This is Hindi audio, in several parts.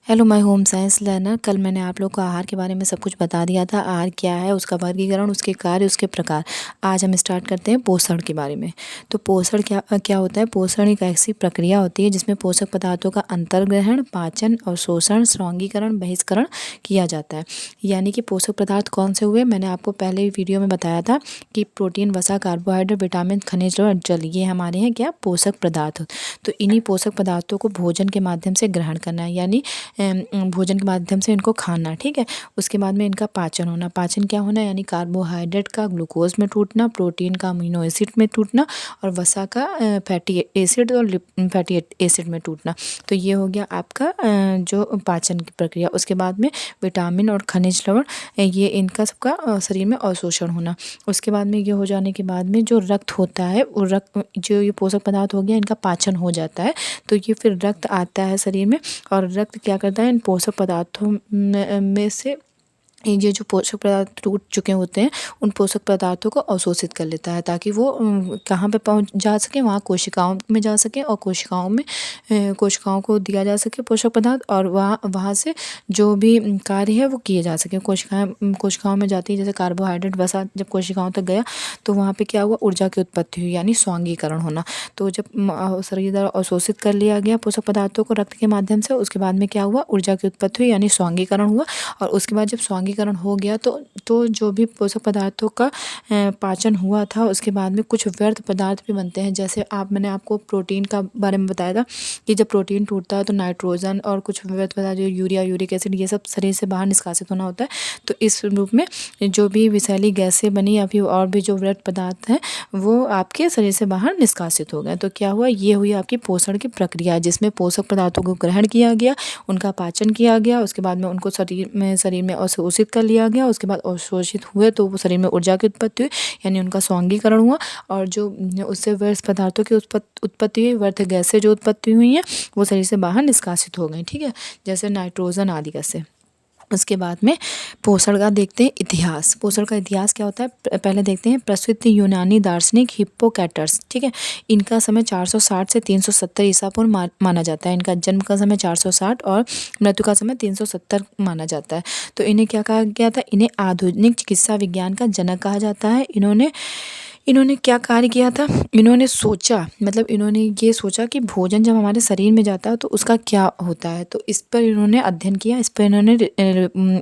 Hello my home science learner. कल मैंने आप लोग को आहार के बारे में सब कुछ बता दिया था। आहार क्या है, उसका वर्गीकरण, उसके कार्य, उसके प्रकार। आज हम स्टार्ट करते हैं पोषण के बारे में। तो पोषण क्या क्या होता है? पोषण एक ऐसी प्रक्रिया होती है जिसमें पोषक पदार्थों का अंतर्ग्रहण, पाचन और शोषण, स्वांगीकरण, बहिष्करण किया जाता है। यानी कि पोषक पदार्थ कौन से हुए? मैंने आपको पहले ही वीडियो में बताया था कि प्रोटीन, वसा, कार्बोहाइड्रेट, विटामिन, खनिज और जल, ये हमारे हैं क्या? पोषक पदार्थ। तो इन्हीं पोषक पदार्थों को भोजन के माध्यम से ग्रहण करना है, यानी भोजन के माध्यम से इनको खाना। ठीक है। उसके बाद में इनका पाचन होना। पाचन क्या होना? यानी कार्बोहाइड्रेट का ग्लूकोज में टूटना, प्रोटीन का अमीनो एसिड में टूटना और वसा का फैटी एसिड और फैटी एसिड में टूटना। तो ये हो गया आपका जो पाचन की प्रक्रिया। उसके बाद में विटामिन और खनिज लवण, ये इनका सबका शरीर में अवशोषण होना। उसके बाद में ये हो जाने के बाद में जो रक्त होता है, वो रक्त, जो ये पोषक पदार्थ हो गया, इनका पाचन हो जाता है। तो ये फिर रक्त आता है शरीर में, और रक्त क्या करता है? इन पोषक पदार्थों में से ये जो पोषक पदार्थ टूट चुके होते हैं, उन पोषक पदार्थों को अवशोषित कर लेता है, ताकि वो कहाँ पे पहुँच जा सके? वहाँ कोशिकाओं में जा सके, और कोशिकाओं को दिया जा सके पोषक पदार्थ, और वहाँ से जो भी कार्य है वो किए जा सके। कोशिकाओं में जाती है, जैसे कार्बोहाइड्रेट, वसा जब कोशिकाओं तक गया तो वहाँ पे क्या हुआ? ऊर्जा की उत्पत्ति हुई, यानी स्वांगीकरण होना। तो जब शरीर द्वारा अवशोषित कर लिया गया पोषक पदार्थों को रक्त के माध्यम से, उसके बाद में क्या हुआ? ऊर्जा की उत्पत्ति हुई, यानी स्वांगीकरण हुआ। और उसके बाद जब स्वांगीकरण हो गया तो जो भी पोषक पदार्थों का पाचन हुआ था, उसके बाद में कुछ व्यर्थ पदार्थ भी बनते हैं। जैसे मैंने आपको प्रोटीन का बारे में बताया था कि जब प्रोटीन टूटता है तो नाइट्रोजन और कुछ व्यर्थ पदार्थ, जो यूरिया, यूरिक एसिड, ये सब शरीर से बाहर निष्कासित होना होता है। तो इस रूप में जो भी विषैली गैसें बनी, या फिर और भी जो व्यर्थ पदार्थ हैं, वो आपके शरीर से बाहर निष्कासित हो गए। तो क्या हुआ? ये हुई आपकी पोषण की प्रक्रिया, जिसमें पोषक पदार्थों को ग्रहण किया गया, उनका पाचन किया गया, उसके बाद में उनको शरीर में अवशोषित कर लिया गया। उसके बाद अवशोषित हुए तो वो शरीर में ऊर्जा की उत्पत्ति हुई, यानी उनका स्वांगीकरण हुआ। और जो उससे व्यर्थ पदार्थों की उत्पत्ति हुई, व्यर्थ गैसें जो उत्पत्ति हुई हैं, वो शरीर से बाहर निष्कासित हो गई। ठीक है, जैसे नाइट्रोजन आदि गैसें। उसके बाद में पोषण का देखते हैं इतिहास। पोषण का इतिहास क्या होता है? पहले देखते हैं प्रसिद्ध यूनानी दार्शनिक हिप्पोक्रेटस। ठीक है, इनका समय 460 से 370 ईसा पूर्व माना जाता है। इनका जन्म का समय 460 और मृत्यु का समय 370 माना जाता है। तो इन्हें क्या कहा गया था? इन्हें आधुनिक चिकित्सा विज्ञान का जनक कहा जाता है। इन्होंने क्या कार्य किया था? इन्होंने सोचा, मतलब इन्होंने ये सोचा कि भोजन जब हमारे शरीर में जाता है तो उसका क्या होता है। तो इस पर इन्होंने अध्ययन किया, इस पर इन्होंने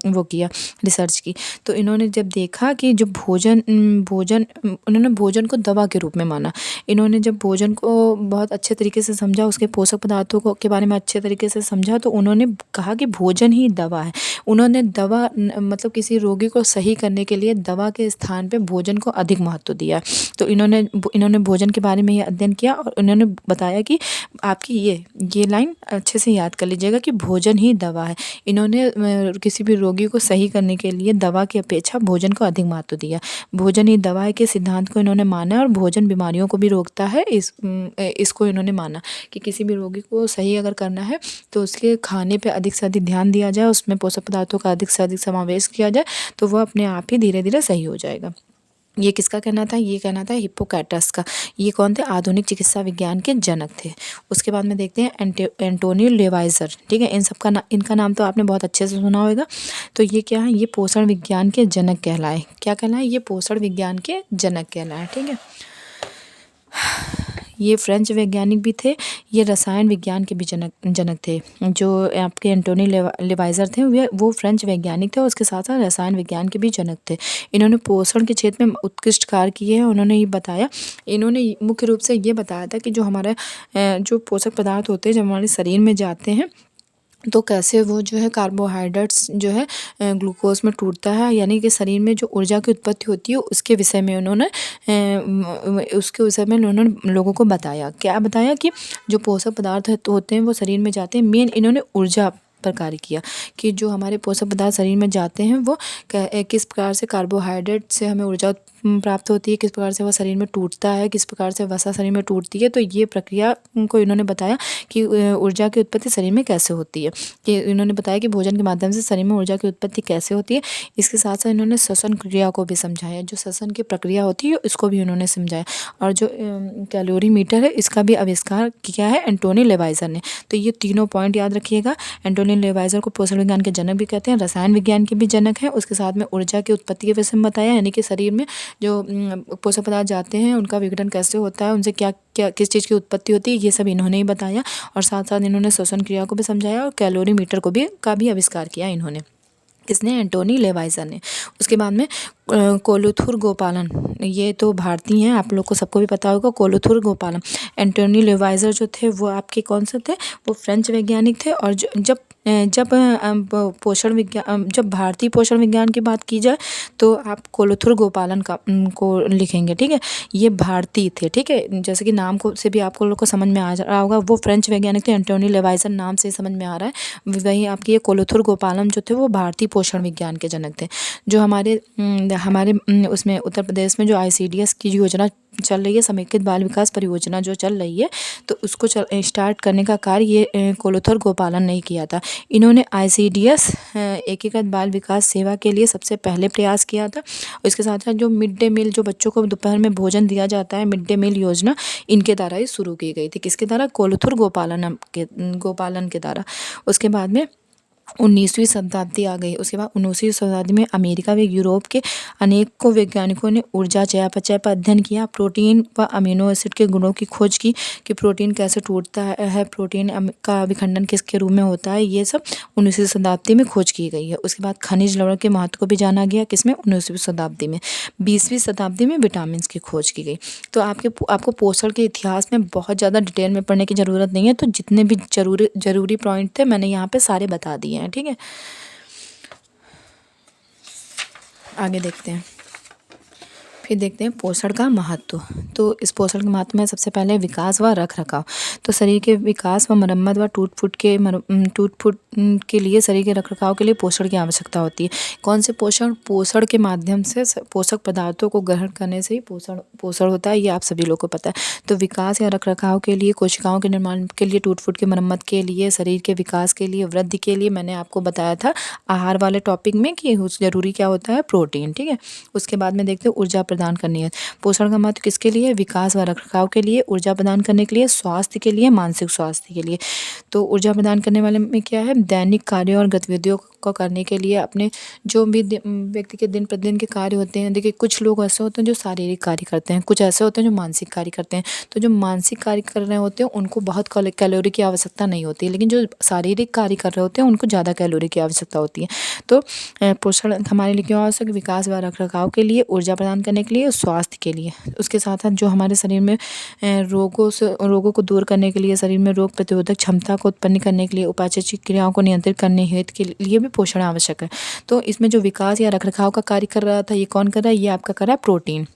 वो किया, रिसर्च की। तो इन्होंने जब देखा कि जो उन्होंने भोजन को दवा के रूप में माना। इन्होंने जब भोजन को बहुत अच्छे तरीके से समझा, उसके पोषक पदार्थों को के बारे में अच्छे तरीके से समझा, तो उन्होंने कहा कि भोजन ही दवा है। उन्होंने दवा मतलब किसी रोगी को सही करने के लिए दवा के स्थान पे भोजन को अधिक महत्व दिया। तो इन्होंने भोजन के बारे में ये अध्ययन किया, और उन्होंने बताया कि आपकी ये लाइन अच्छे से याद कर लीजिएगा कि भोजन ही दवा है। इन्होंने किसी भी रोगी को सही करने के लिए दवा की अपेक्षा भोजन को अधिक महत्व दिया। भोजन ही दवा है के सिद्धांत को इन्होंने माना, और भोजन बीमारियों को भी रोकता है, इसको इन्होंने माना कि किसी भी रोगी को सही अगर करना है तो उसके खाने पे अधिक से अधिक ध्यान दिया जाए, उसमें पोषक पदार्थों का अधिक से अधिक समावेश किया जाए, तो वह अपने आप ही धीरे धीरे सही हो जाएगा। ये किसका कहना था? ये कहना था हिप्पोक्रेटस का। ये कौन थे? आधुनिक चिकित्सा विज्ञान के जनक थे। उसके बाद में देखते हैं एंटोनी लेवाइजर। ठीक है, इनका नाम तो आपने बहुत अच्छे से सुना होगा। तो ये क्या है? ये पोषण विज्ञान के जनक कहलाए। क्या कहलाए? ये पोषण विज्ञान के जनक कहलाए। ठीक है, ये फ्रेंच वैज्ञानिक भी थे। ये रसायन विज्ञान के भी जनक थे। जो आपके एंटोनी लेवाइजर थे, वो फ्रेंच वैज्ञानिक थे, और उसके साथ साथ रसायन विज्ञान के भी जनक थे। इन्होंने पोषण के क्षेत्र में उत्कृष्ट कार्य किए हैं। उन्होंने ये बताया, इन्होंने मुख्य रूप से ये बताया था कि जो हमारे जो पोषक पदार्थ होते हैं, जब हमारे शरीर में जाते हैं, तो कैसे वो जो है कार्बोहाइड्रेट्स जो है ग्लूकोज में टूटता है, यानी कि शरीर में जो ऊर्जा की उत्पत्ति होती है, उसके विषय में उन्होंने लोगों को बताया। क्या बताया? कि जो पोषक पदार्थ होते हैं वो शरीर में जाते हैं। मेन इन्होंने ऊर्जा पर कार्य किया कि जो हमारे पोषक पदार्थ शरीर में जाते हैं, वो किस प्रकार से कार्बोहाइड्रेट से हमें ऊर्जा प्राप्त होती है, किस प्रकार से वह शरीर में टूटता है, किस प्रकार से वसा शरीर में टूटती है। तो ये प्रक्रिया को इन्होंने बताया कि ऊर्जा की उत्पत्ति शरीर में कैसे होती है। कि इन्होंने बताया कि भोजन के माध्यम से शरीर में ऊर्जा की उत्पत्ति कैसे होती है। इसके साथ साथ इन्होंने श्वसन क्रिया को भी समझाया। जो श्वसन की प्रक्रिया होती है, इसको भी उन्होंने समझाया। और जो कैलोरी मीटर है, इसका भी आविष्कार किया है एंटोनी लेवाइजर ने। तो ये तीनों पॉइंट याद रखिएगा। एंटोनी लेवाइजर को पोषण विज्ञान के जनक भी कहते हैं, रसायन विज्ञान के भी जनक हैं। उसके साथ में ऊर्जा की उत्पत्ति के विषय में बताया, यानी कि शरीर में जो पोषक पदार्थ जाते हैं उनका विघटन कैसे होता है, उनसे क्या क्या किस चीज़ की उत्पत्ति होती है, ये सब इन्होंने ही बताया। और साथ साथ इन्होंने श्वसन क्रिया को भी समझाया और कैलोरीमीटर का भी आविष्कार किया इन्होंने। किसने? एंटोनी लेवाइजर ने। उसके बाद में कोलुथुर गोपालन, ये तो भारतीय हैं, आप लोग को सबको भी पता होगा। कोलुथुर गोपालन, एंटोनी लेवाइजर जो थे वो आपके कौन से थे? वो फ्रेंच वैज्ञानिक थे। और जब भारतीय पोषण विज्ञान की बात की जाए तो आप कोलुथुर गोपालन को लिखेंगे, ठीक है। ये भारतीय थे, ठीक है, जैसे कि नाम को से भी आपको लोग को समझ में आ रहा होगा। वो फ्रेंच वैज्ञानिक थे, एंटोनी लेवाइजर नाम से समझ में आ रहा है। वहीं आपके ये कोलुथुर गोपालन जो थे वो भारतीय पोषण विज्ञान के जनक थे। जो हमारे उसमें उत्तर प्रदेश में जो ICDS की योजना चल रही है, समेकित बाल विकास परियोजना जो चल रही है, तो उसको स्टार्ट करने का कार्य ये कोलुथुर गोपालन ने किया था। इन्होंने ICDS एकीकृत बाल विकास सेवा के लिए सबसे पहले प्रयास किया था। इसके साथ साथ जो मिड डे मील, जो बच्चों को दोपहर में भोजन दिया जाता है, मिड डे मील योजना इनके द्वारा ही शुरू की गई थी। किसके द्वारा? कोलुथुर गोपालन के द्वारा। उसके बाद में 19वीं शताब्दी आ गई। उसके बाद 19वीं शताब्दी में अमेरिका व यूरोप के अनेकों वैज्ञानिकों ने ऊर्जा चयापचय पर अध्ययन किया, प्रोटीन व अमीनो एसिड के गुणों की खोज की कि प्रोटीन कैसे टूटता है, प्रोटीन का विखंडन किसके रूप में होता है, ये सब 19वीं शताब्दी में खोज की गई है। उसके बाद खनिज लवण के महत्व को भी जाना गया, किसमें? 19वीं शताब्दी में। 20वीं शताब्दी में विटामिन की खोज की गई। तो आपको पोषण के इतिहास में बहुत ज़्यादा डिटेल में पढ़ने की ज़रूरत नहीं है। तो जितने भी जरूरी पॉइंट थे मैंने यहाँ पे सारे बता दिए हैं, ठीक है। आगे देखते हैं, फिर देखते हैं पोषण का महत्व। तो इस पोषण के महत्व में सबसे पहले विकास व रख रखाव। तो शरीर के विकास व मरम्मत व टूट फूट के लिए, शरीर के रख रखाव के लिए पोषण की आवश्यकता होती है। कौन से पोषण के माध्यम से, पोषक पदार्थों को ग्रहण करने से ही पोषण होता है, ये आप सभी लोग को पता है। तो विकास या रख रखाव के लिए, कोशिकाओं के निर्माण के लिए, टूट फूट की मरम्मत के लिए, शरीर के विकास के लिए, वृद्धि के लिए, मैंने आपको बताया था आहार वाले टॉपिक में कि जरूरी क्या होता है? प्रोटीन, ठीक है। उसके बाद में देखते हैं ऊर्जा प्रदान करनी है। पोषण का महत्व किसके लिए? विकास व रखरखाव के लिए, ऊर्जा प्रदान करने के लिए, स्वास्थ्य के लिए, मानसिक स्वास्थ्य के लिए। तो ऊर्जा प्रदान करने वाले में क्या है? दैनिक कार्यों और गतिविधियों को करने के लिए, अपने जो भी व्यक्ति के दिन प्रतिदिन के कार्य होते हैं। देखिए, कुछ लोग ऐसे होते हैं जो शारीरिक कार्य करते हैं, कुछ ऐसे होते हैं जो मानसिक कार्य करते हैं। तो जो मानसिक कार्य कर रहे होते हैं उनको बहुत कैलोरी की आवश्यकता नहीं होती है, लेकिन जो शारीरिक कार्य कर रहे होते हैं उनको ज़्यादा कैलोरी की आवश्यकता होती है। तो पोषण हमारे लिए क्यों आवश्यक? विकास व रखरखाव के लिए, ऊर्जा प्रदान करने के लिए, स्वास्थ्य के लिए। उसके साथ साथ जो हमारे शरीर में रोगों को दूर करने के लिए, शरीर में रोग प्रतिरोधक क्षमता को उत्पन्न करने के लिए, उपापचय क्रियाओं को नियंत्रित करने हेतु के लिए भी पोषण आवश्यक है। तो इसमें जो विकास या रखरखाव का कार्य कर रहा था, ये कौन कर रहा है? ये आपका कर रहा है प्रोटीन।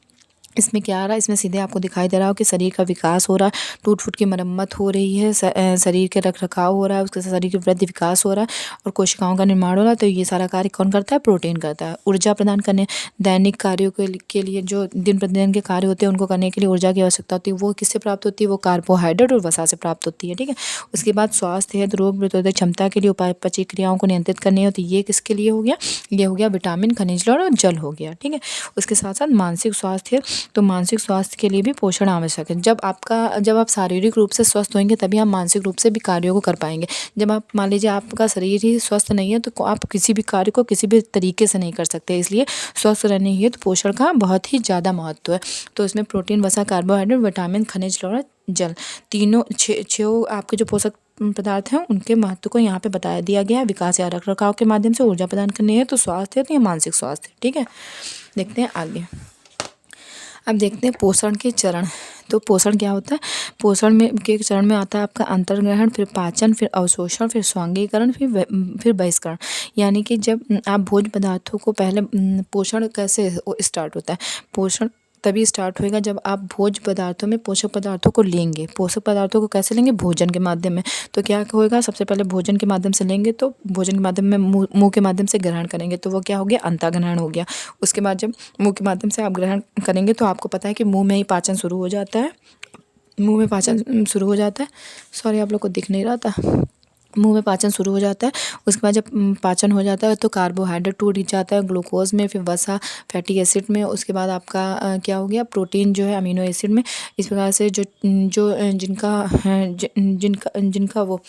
इसमें क्या आ रहा है? इसमें सीधे आपको दिखाई दे रहा हो कि शरीर का विकास हो रहा है, टूट फूट की मरम्मत हो रही है, शरीर के रख रखाव हो रहा है, उसके शरीर की वृद्धि विकास हो रहा है और कोशिकाओं का निर्माण हो रहा है। तो ये सारा कार्य कौन करता है? प्रोटीन करता है। ऊर्जा प्रदान करने, दैनिक कार्यों के लिए, जो दिन प्रतिदिन के कार्य होते हैं उनको करने के लिए ऊर्जा की आवश्यकता होती है। वो किससे प्राप्त होती है? वो कार्बोहाइड्रेट और वसा से प्राप्त होती है, ठीक है। उसके बाद स्वास्थ्य है, रोग प्रतिरोधक क्षमता के लिए, उपापचय क्रियाओं को नियंत्रित करनी होती है। ये किसके लिए हो गया? ये हो गया विटामिन, खनिज लवण और जल हो गया, ठीक है। उसके साथ साथ मानसिक स्वास्थ्य है, तो मानसिक स्वास्थ्य के लिए भी पोषण आवश्यक है। जब आप शारीरिक रूप से स्वस्थ होंगे तभी आप मानसिक रूप से भी कार्यों को कर पाएंगे। जब आप मान लीजिए आपका शरीर ही स्वस्थ नहीं है तो आप किसी भी कार्य को किसी भी तरीके से नहीं कर सकते। इसलिए स्वस्थ रहने हेतु तो पोषण का बहुत ही ज़्यादा महत्व है। तो इसमें प्रोटीन, वसा, कार्बोहाइड्रेट, विटामिन, खनिज लवण, जल, तीनों छः आपके जो पोषक पदार्थ हैं उनके महत्व को यहाँ पे बताया दिया गया है। विकास या रख रखाव के माध्यम से ऊर्जा प्रदान करनी है, तो स्वास्थ्य है तो ये मानसिक स्वास्थ्य, ठीक है। देखते हैं आगे। अब देखते हैं पोषण के चरण। तो पोषण क्या होता है? पोषण में के चरण में आता है आपका अंतर्ग्रहण, फिर पाचन, फिर अवशोषण, फिर स्वांगीकरण, फिर बहिष्करण। यानी कि जब आप भोज्य पदार्थों को पहले पोषण कैसे स्टार्ट होता है? पोषण तभी स्टार्ट होएगा जब आप भोज्य पदार्थों में पोषक पदार्थों को लेंगे। पोषक पदार्थों को कैसे लेंगे? भोजन के माध्यम में। तो क्या होएगा? सबसे पहले भोजन के माध्यम से लेंगे, तो भोजन के माध्यम में मुंह के माध्यम से ग्रहण करेंगे, तो वो क्या हो गया? अंतःग्रहण हो गया। उसके बाद जब मुंह के माध्यम से आप ग्रहण करेंगे तो आपको पता है कि मुंह में ही पाचन शुरू हो जाता है। मुंह में पाचन शुरू हो जाता है। सॉरी, आप लोग को दिख नहीं रहा था। मुंह में पाचन शुरू हो जाता है। उसके बाद जब पाचन हो जाता है तो कार्बोहाइड्रेट टूट जाता है ग्लूकोज में, फिर वसा फैटी एसिड में, उसके बाद आपका क्या हो गया, प्रोटीन जो है अमीनो एसिड में। इस प्रकार से जो जो जिनका जिनका जिनका वो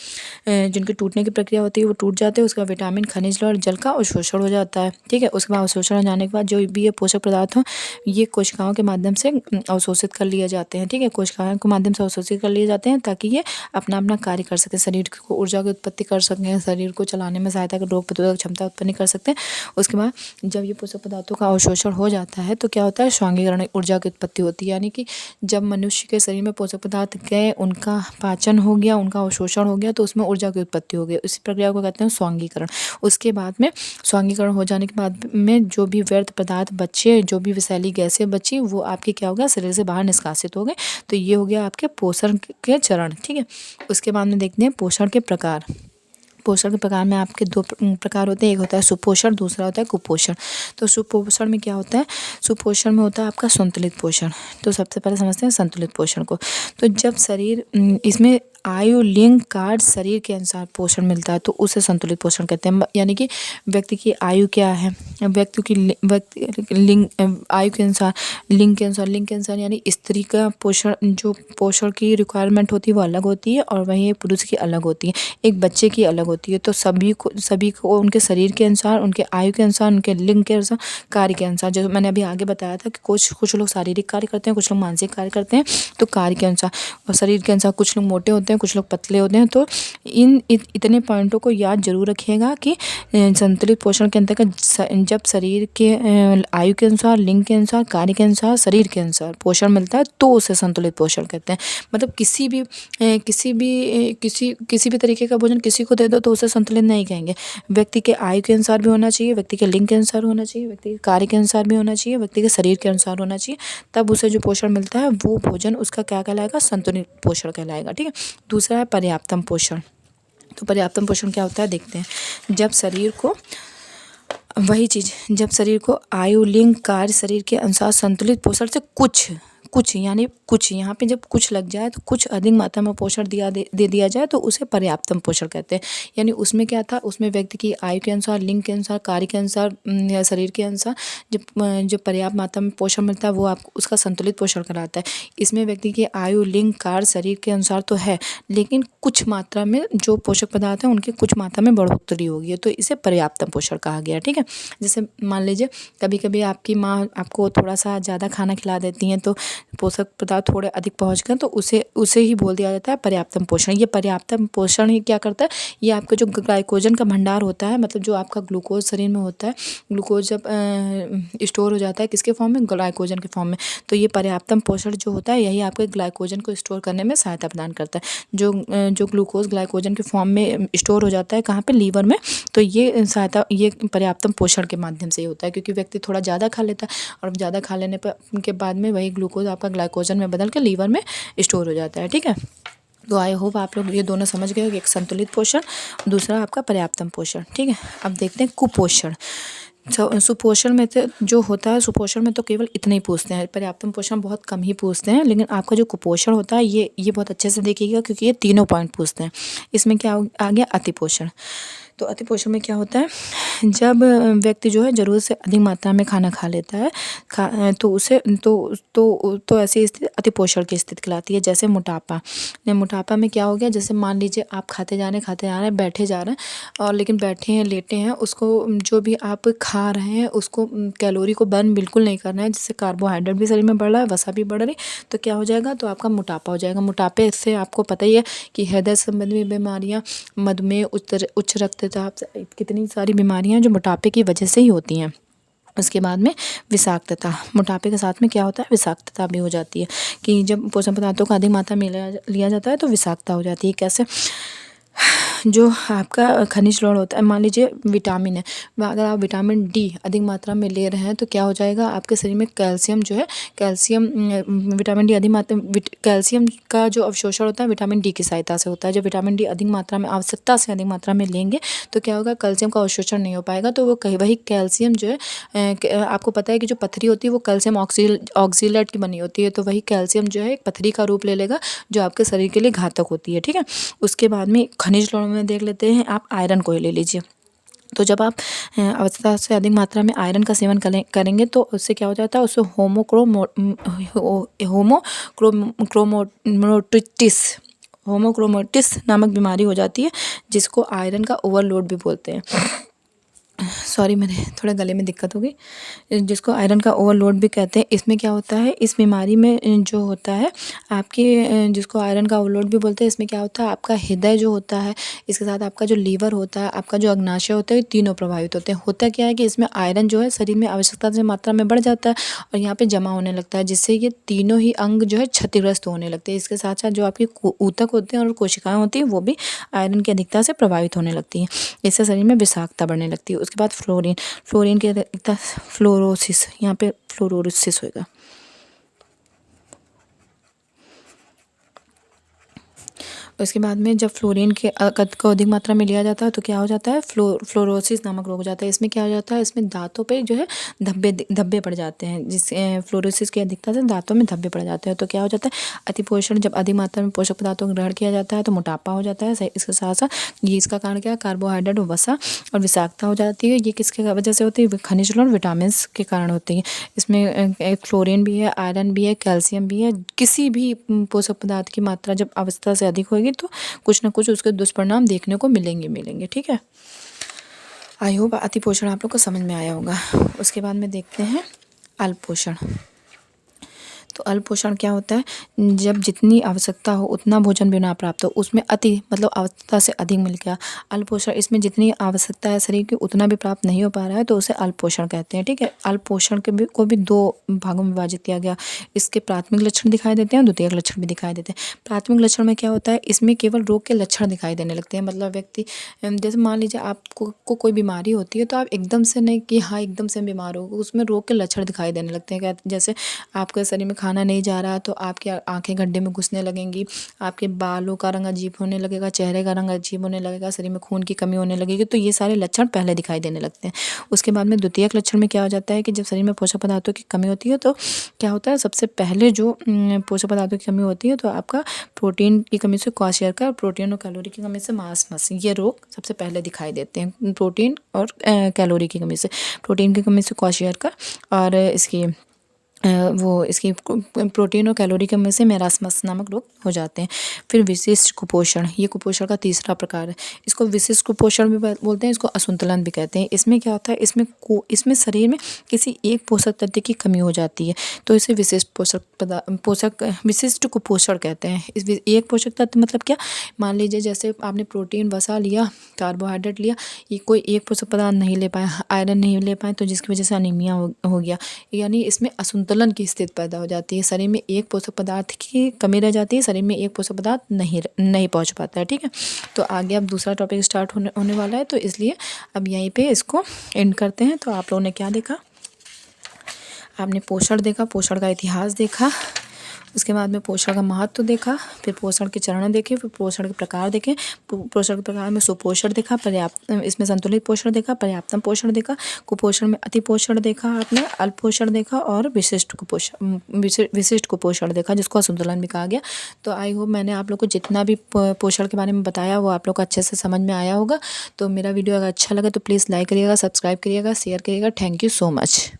जिनके टूटने की प्रक्रिया होती है वो टूट जाते हैं। उसके बाद विटामिन, खनिज और जल का अवशोषण हो जाता है। ठीक है, उसके बाद अवशोषण हो जाने के बाद जो भी ये पोषक पदार्थ हो ये कोशिकाओं के माध्यम से अवशोषित कर लिए जाते हैं। ठीक है, कोशिकाओं के माध्यम से अवशोषित कर लिए जाते हैं ताकि ये अपना अपना कार्य कर सकें, शरीर को ऊर्जा की उत्पत्ति कर सकें, शरीर को चलाने में सहायता कर, रोग प्रतिरोधक क्षमता उत्पन्न कर सकते हैं। उसके बाद जब ये पोषक पदार्थों का अवशोषण हो जाता है तो क्या होता है, स्वांगीकरण, ऊर्जा की उत्पत्ति होती है। यानी कि जब मनुष्य के शरीर में पोषक पदार्थ गए, उनका पाचन हो गया, उनका अवशोषण हो गया, तो उसमें ऊर्जा की उत्पत्ति हो गई। इस प्रक्रिया को कहते हैं स्वांगीकरण। उसके बाद में स्वांगीकरण हो जाने के बाद में जो भी व्यर्थ पदार्थ बचे, जो भी विषैली गैसें बची, वो आपकी क्या हो गया, शरीर से बाहर निष्कासित हो गए। तो ये हो गया आपके पोषण के चरण। ठीक है, उसके बाद में देखते हैं पोषण के प्रकार। पोषण के प्रकार में आपके दो प्रकार होते हैं, एक होता है सुपोषण, दूसरा होता है कुपोषण। तो सुपोषण में क्या होता है, सुपोषण में होता है आपका संतुलित पोषण। तो सबसे पहले समझते हैं संतुलित पोषण को। तो जब शरीर इसमें आयु, लिंग, कार्य, शरीर के अनुसार पोषण मिलता है तो उसे संतुलित पोषण कहते हैं। यानी कि व्यक्ति की आयु क्या है, व्यक्ति की लिंग, आयु के अनुसार, लिंग के अनुसार यानी स्त्री का पोषण, जो पोषण की रिक्वायरमेंट होती है वो अलग होती है और वहीं पुरुष की अलग होती है, एक बच्चे की अलग होती है। तो सभी को उनके शरीर के अनुसार, उनके आयु के अनुसार, उनके लिंग के अनुसार, कार्य के अनुसार, जो मैंने अभी आगे बताया था कि कुछ लोग शारीरिक कार्य करते हैं, कुछ लोग मानसिक कार्य करते हैं, तो कार्य के अनुसार और शरीर के अनुसार कुछ लोग मोटे होते हैं, कुछ लोग पतले होते हैं। तो इतने पॉइंटों को याद जरूर रखिएगा कि संतुलित पोषण के अंतर्गत जब शरीर के आयु के अनुसार, लिंग के अनुसार, कार्य के अनुसार, शरीर के अनुसार पोषण मिलता है तो उसे संतुलित पोषण कहते हैं। मतलब किसी भी तरीके का भोजन किसी को दे दो तो उसे संतुलित नहीं कहेंगे। व्यक्ति के आयु के अनुसार भी होना चाहिए, व्यक्ति के लिंग के अनुसार होना चाहिए, व्यक्ति के कार्य के अनुसार भी होना चाहिए, व्यक्ति के शरीर के अनुसार होना चाहिए। तब उसे जो पोषण मिलता है वो भोजन उसका क्या कहलाएगा, संतुलित पोषण कहलाएगा। ठीक है, दूसरा है पर्याप्तम पोषण। तो पर्याप्तम पोषण क्या होता है देखते हैं। जब शरीर को आयु, लिंग, कार्य, शरीर के अनुसार संतुलित पोषण से कुछ यहाँ पे जब कुछ लग जाए तो कुछ अधिक मात्रा में पोषण दे दिया जाए तो उसे पर्याप्तम पोषण कहते हैं। यानी उसमें क्या था, उसमें व्यक्ति की आयु के अनुसार, लिंग के अनुसार, कार्य के अनुसार या शरीर के अनुसार जो पर्याप्त मात्रा में पोषण मिलता है वो आपको उसका संतुलित पोषण कहलाता है। इसमें व्यक्ति की आयु, लिंग, कार्य, शरीर के अनुसार तो है, लेकिन कुछ मात्रा में जो पोषक पदार्थ हैं उनकी कुछ मात्रा में बढ़ोतरी होगी है, तो इसे पर्याप्तम पोषण कहा गया। ठीक है, जैसे मान लीजिए कभी कभी आपकी माँ आपको थोड़ा सा ज़्यादा खाना खिला देती हैं तो पोषक पदार्थ थोड़े अधिक पहुँच गए तो उसे ही बोल दिया जाता है पर्याप्तम पोषण। ये पर्याप्तम पोषण ही क्या करता है, ये आपका जो ग्लाइकोजन का भंडार होता है, मतलब जो आपका ग्लूकोज शरीर में होता है, ग्लूकोज जब स्टोर हो जाता है किसके फॉर्म में, ग्लाइकोजन के फॉर्म में, तो ये पर्याप्तम पोषण जो होता है यही आपके ग्लाइकोजन को स्टोर करने में सहायता प्रदान करता है। जो ग्लूकोज ग्लाइकोजन के फॉर्म में स्टोर हो जाता है कहाँ पे, लीवर में, तो ये पर्याप्तम पोषण के माध्यम से ही होता है, क्योंकि व्यक्ति थोड़ा ज़्यादा खा लेता है और ज़्यादा खा लेने पर के बाद में वही ग्लूकोज आपका ग्लाइकोजन में बदल के लीवर में स्टोर हो जाता है। ठीक है, तो आई होप आप लोग ये दोनों समझ गए, एक संतुलित पोषण, दूसरा आपका पर्याप्तम पोषण। ठीक है, अब देखते हैं कुपोषण। सुपोषण में तो जो होता है, सुपोषण में तो केवल इतना ही पूछते हैं, पर्याप्तम पोषण बहुत कम ही पूछते हैं, लेकिन आपका जो कुपोषण होता है ये बहुत अच्छे से देखिएगा क्योंकि ये तीनों पॉइंट पूछते हैं। इसमें क्या आ गया, अतिपोषण। तो अतिपोषण में क्या होता है, जब व्यक्ति जो है ज़रूरत से अधिक मात्रा में खाना खा लेता है तो उसे तो ऐसी स्थिति अतिपोषण की स्थिति कहलाती है। जैसे मोटापा में क्या हो गया, जैसे मान लीजिए आप खाते जा रहे हैं, बैठे जा रहे हैं और लेकिन बैठे हैं, लेटे हैं, उसको जो भी आप खा रहे हैं उसको कैलोरी को बर्न बिल्कुल नहीं करना है, जिससे कार्बोहाइड्रेट भी शरीर में बढ़ रहा है, वसा भी बढ़ रही, तो क्या हो जाएगा, तो आपका मोटापा हो जाएगा। मोटापे से आपको पता ही है कि हृदय संबंधी बीमारियाँ, मधुमेह, उच्च रक्तचाप, कितनी सारी बीमारियां जो मोटापे की वजह से ही होती हैं। उसके बाद में विषाक्तता, मोटापे के साथ में क्या होता है, विषाक्तता भी हो जाती है कि जब पोषक पदार्थों का अधिक मात्रा में लिया जाता है तो विषाक्तता हो जाती है। कैसे, जो आपका खनिज लवण होता है, मान लीजिए विटामिन है, अगर आप विटामिन डी अधिक मात्रा में ले रहे हैं तो क्या हो जाएगा, आपके शरीर में कैल्शियम जो है, विटामिन डी अधिक मात्रा, कैल्शियम का जो अवशोषण होता है विटामिन डी की सहायता से होता है। जब विटामिन डी अधिक मात्रा में, आवश्यकता से अधिक मात्रा में लेंगे तो क्या होगा, कैल्शियम का अवशोषण नहीं हो पाएगा, तो वही कैल्शियम जो है, आपको पता है कि जो पथरी होती है वो कैल्शियम ऑक्सीलेट की बनी होती है, तो वही कैल्शियम जो है एक पथरी का रूप ले लेगा जो आपके शरीर के लिए घातक होती है। ठीक है, उसके बाद में खनिज लवणों में देख लेते हैं, आप आयरन को ही ले लीजिए। तो जब आप आवश्यकता से अधिक मात्रा में आयरन का सेवन करेंगे तो उससे क्या हो जाता है, उससे होमोक्रोमेटिस नामक बीमारी हो जाती है, जिसको आयरन का ओवरलोड भी बोलते हैं। सॉरी, मेरे थोड़ा गले में दिक्कत हो गई, जिसको आयरन का ओवरलोड भी कहते हैं। इसमें क्या होता है, इस बीमारी में जो होता है आपके, जिसको आयरन का ओवरलोड भी बोलते हैं, इसमें क्या होता है, आपका हृदय जो होता है, इसके साथ आपका जो लीवर होता है, आपका जो अग्नाशय होता है, ये तीनों प्रभावित होते हैं। होता क्या है कि इसमें आयरन जो है शरीर में आवश्यकता से मात्रा में बढ़ जाता है और यहाँ पे जमा होने लगता है, जिससे ये तीनों ही अंग जो है क्षतिग्रस्त होने लगते हैं। इसके साथ साथ जो आपकी ऊतक होते हैं और कोशिकाएं होती हैं, वो भी आयरन की अधिकता से प्रभावित होने लगती हैं। इससे शरीर में विषाक्तता बढ़ने लगती है। उसके बाद फ्लोरीन की अधिकता, फ्लोरोसिस, यहाँ पे फ्लोरोसिस होगा। उसके बाद में जब फ्लोरीन के कद को अधिक मात्रा में लिया जाता है तो क्या हो जाता है, फ्लोरोसिस नामक रोग हो जाता है। इसमें क्या हो जाता है, इसमें दांतों पे जो है धब्बे पड़ जाते हैं। जिससे फ्लोरोसिस की अधिकता से दांतों में धब्बे पड़ जाते हैं। तो क्या हो जाता है, अतिपोषण, जब अधिक मात्रा में पोषक पदार्थों का ग्रहण किया जाता है तो मोटापा हो जाता है। इसके साथ साथ ये इसका कारण क्या है, कार्बोहाइड्रेट, वसा और विषाक्तता हो जाती है। ये किसके वजह से होती है, खनिज लवण, विटामिन के कारण होती है। इसमें फ्लोरीन भी है, आयरन भी है, कैल्शियम भी है। किसी भी पोषक पदार्थ की मात्रा जब आवश्यकता से अधिक होगी तो कुछ ना कुछ उसके दुष्परिणाम देखने को मिलेंगे। ठीक है, आई होप अतिपोषण आप लोग को समझ में आया होगा। उसके बाद में देखते हैं अल्पपोषण। तो अल्पपोषण क्या होता है, जब जितनी आवश्यकता हो उतना भोजन भी ना प्राप्त हो, उसमें अति मतलब आवश्यकता से अधिक मिल गया। अल्पपोषण, इसमें जितनी आवश्यकता है शरीर की उतना भी प्राप्त नहीं हो पा रहा है, तो उसे अल्पपोषण कहते हैं। ठीक है, अल्पपोषण को भी दो भागों में विभाजित किया गया। इसके प्राथमिक लक्षण दिखाई देते हैं, द्वितीयक लक्षण भी दिखाई देते हैं। प्राथमिक लक्षण में क्या होता है, इसमें केवल रोग के लक्षण दिखाई देने लगते हैं। मतलब व्यक्ति, जैसे मान लीजिए आपको कोई बीमारी होती है तो आप एकदम से नहीं कि हाँ एकदम से बीमार हो, उसमें रोग के लक्षण दिखाई देने लगते हैं। जैसे आपके शरीर में खाना नहीं जा रहा तो आपकी आंखें गड्ढे में घुसने लगेंगी, आपके बालों का रंग अजीब होने लगेगा, चेहरे का रंग अजीब होने लगेगा, शरीर में खून की कमी होने लगेगी। तो ये सारे लक्षण पहले दिखाई देने लगते हैं। उसके बाद में द्वितीयक लक्षण में क्या हो जाता है कि जब शरीर में पोषक पदार्थों की कमी होती है तो क्या होता है, सबसे पहले जो पोषक पदार्थों की कमी होती है तो आपका प्रोटीन की कमी से क्वाशियरका, प्रोटीन और कैलोरी की कमी से मांस, ये रोग सबसे पहले दिखाई देते हैं। प्रोटीन और कैलोरी की कमी से, प्रोटीन की कमी से क्वाशियरका और इसकी इसकी प्रोटीन और कैलोरी की कमी से मेरास्मस नामक रोग हो जाते हैं। फिर विशिष्ट कुपोषण, ये कुपोषण का तीसरा प्रकार है। इसको विशिष्ट कुपोषण भी बोलते हैं, इसको असंतुलन भी कहते हैं। इसमें क्या होता है, इसमें शरीर में किसी एक पोषक तत्व की कमी हो जाती है, तो इसे विशिष्ट कुपोषण कहते हैं। इस एक पोषक तत्व मतलब क्या, मान लीजिए जैसे आपने प्रोटीन, वसा लिया, कार्बोहाइड्रेट लिया, ये कोई एक पोषक पदार्थ नहीं ले पाए, आयरन नहीं ले पाए, तो जिसकी वजह से अनीमिया हो गया। यानी इसमें असंतुलन की स्थिति पैदा हो जाती है। शरीर में एक पोषक पदार्थ की कमी रह जाती है, शरीर में एक पोषक पदार्थ नहीं पहुंच पाता है। ठीक है, तो आगे अब दूसरा टॉपिक स्टार्ट होने वाला है, तो इसलिए अब यहीं पे इसको एंड करते हैं। तो आप लोगों ने क्या देखा, आपने पोषण देखा, पोषण का इतिहास देखा, उसके बाद में पोषण का महत्व देखा, फिर पोषण के चरण देखे, फिर पोषण के प्रकार देखे। पोषण के प्रकार में सुपोषण देखा, पर्याप्त, इसमें संतुलित पोषण देखा, पर्याप्तम पोषण देखा, कुपोषण में अति पोषण देखा आपने, अल्प पोषण देखा और विशिष्ट कुपोषण देखा, जिसको असंतुलन भी कहा गया। तो आई होप मैंने आप लोग को जितना भी पोषण के बारे में बताया वो आप लोग को अच्छे से समझ में आया होगा। तो मेरा वीडियो अगर अच्छा लगा तो प्लीज़ लाइक करिएगा, सब्सक्राइब करिएगा, शेयर करिएगा। Thank you so much.